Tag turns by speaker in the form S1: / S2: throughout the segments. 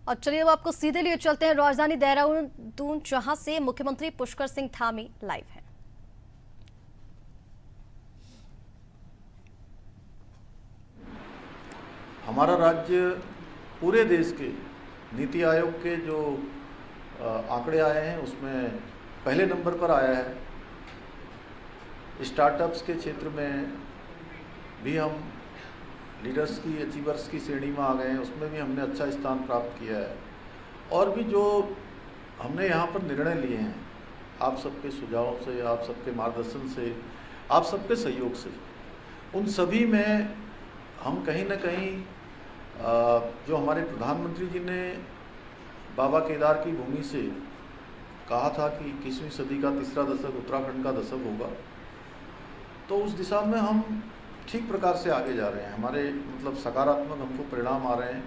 S1: और चलिए अब आपको सीधे लिए चलते हैं राजधानी देहरादून, जहां से मुख्यमंत्री पुष्कर सिंह धामी लाइव हैं।
S2: हमारा राज्य पूरे देश के नीति आयोग के जो आंकड़े आए हैं उसमें पहले नंबर पर आया है। स्टार्टअप्स के क्षेत्र में भी हम लीडर्स की अचीवर्स की श्रेणी में आ गए हैं, उसमें भी हमने अच्छा स्थान प्राप्त किया है। और भी जो हमने यहाँ पर निर्णय लिए हैं, आप सबके सुझाव से, आप सबके मार्गदर्शन से, आप सबके सहयोग से, उन सभी में हम कहीं ना कहीं जो हमारे प्रधानमंत्री जी ने बाबा केदार की भूमि से कहा था कि 21वीं सदी का तीसरा दशक उत्तराखंड का दशक होगा, तो उस दिशा में हम ठीक प्रकार से आगे जा रहे हैं। हमारे मतलब सकारात्मक हमको परिणाम आ रहे हैं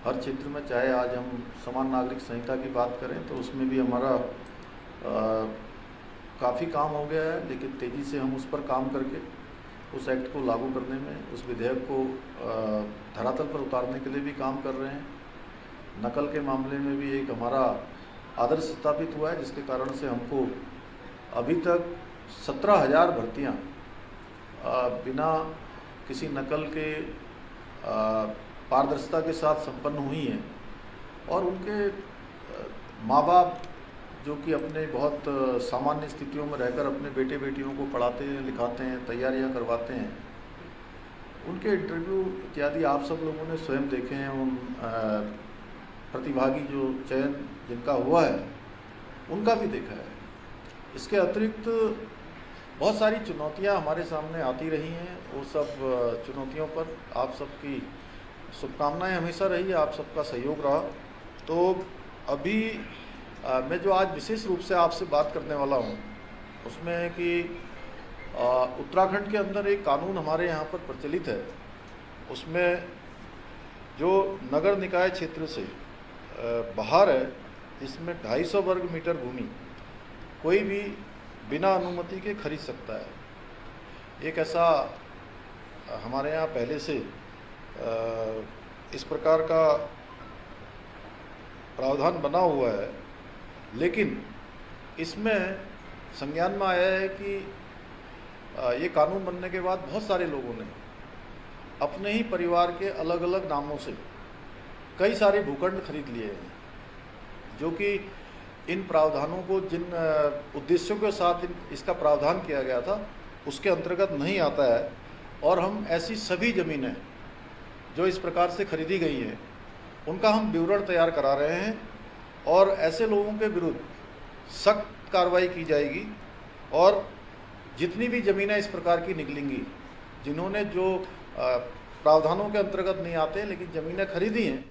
S2: हर क्षेत्र में। चाहे आज हम समान नागरिक संहिता की बात करें तो उसमें भी हमारा काफ़ी काम हो गया है, लेकिन तेज़ी से हम उस पर काम करके उस एक्ट को लागू करने में, उस विधेयक को धरातल पर उतारने के लिए भी काम कर रहे हैं। नकल के मामले में भी एक हमारा आदर्श स्थापित हुआ है, जिसके कारण से हमको अभी तक 17,000 भर्तियाँ बिना किसी नकल के पारदर्शिता के साथ संपन्न हुई हैं। और उनके माँ बाप जो कि अपने बहुत सामान्य स्थितियों में रहकर अपने बेटे बेटियों को पढ़ाते हैं, लिखाते हैं, तैयारियां करवाते हैं, उनके इंटरव्यू इत्यादि आप सब लोगों ने स्वयं देखे हैं। उन प्रतिभागी जो चयन जिनका हुआ है उनका भी देखा है। इसके अतिरिक्त बहुत सारी चुनौतियां हमारे सामने आती रही हैं। वो सब चुनौतियों पर आप सबकी शुभकामनाएं हमेशा रही, आप सबका सहयोग रहा। तो अभी मैं जो आज विशेष रूप से आपसे बात करने वाला हूँ उसमें है कि उत्तराखंड के अंदर एक कानून हमारे यहाँ पर प्रचलित है। उसमें जो नगर निकाय क्षेत्र से बाहर है, इसमें 250 वर्ग मीटर भूमि कोई भी बिना अनुमति के खरीद सकता है। एक ऐसा हमारे यहाँ पहले से इस प्रकार का प्रावधान बना हुआ है, लेकिन इसमें संज्ञान में आया है कि ये कानून बनने के बाद बहुत सारे लोगों ने अपने ही परिवार के अलग अलग नामों से कई सारे भूखंड खरीद लिए हैं, जो कि इन प्रावधानों को, जिन उद्देश्यों के साथ इसका प्रावधान किया गया था उसके अंतर्गत नहीं आता है। और हम ऐसी सभी ज़मीनें जो इस प्रकार से खरीदी गई हैं उनका हम विवरण तैयार करा रहे हैं, और ऐसे लोगों के विरुद्ध सख्त कार्रवाई की जाएगी। और जितनी भी ज़मीनें इस प्रकार की निकलेंगी, जिन्होंने जो प्रावधानों के अंतर्गत नहीं आते लेकिन ज़मीनें खरीदी हैं,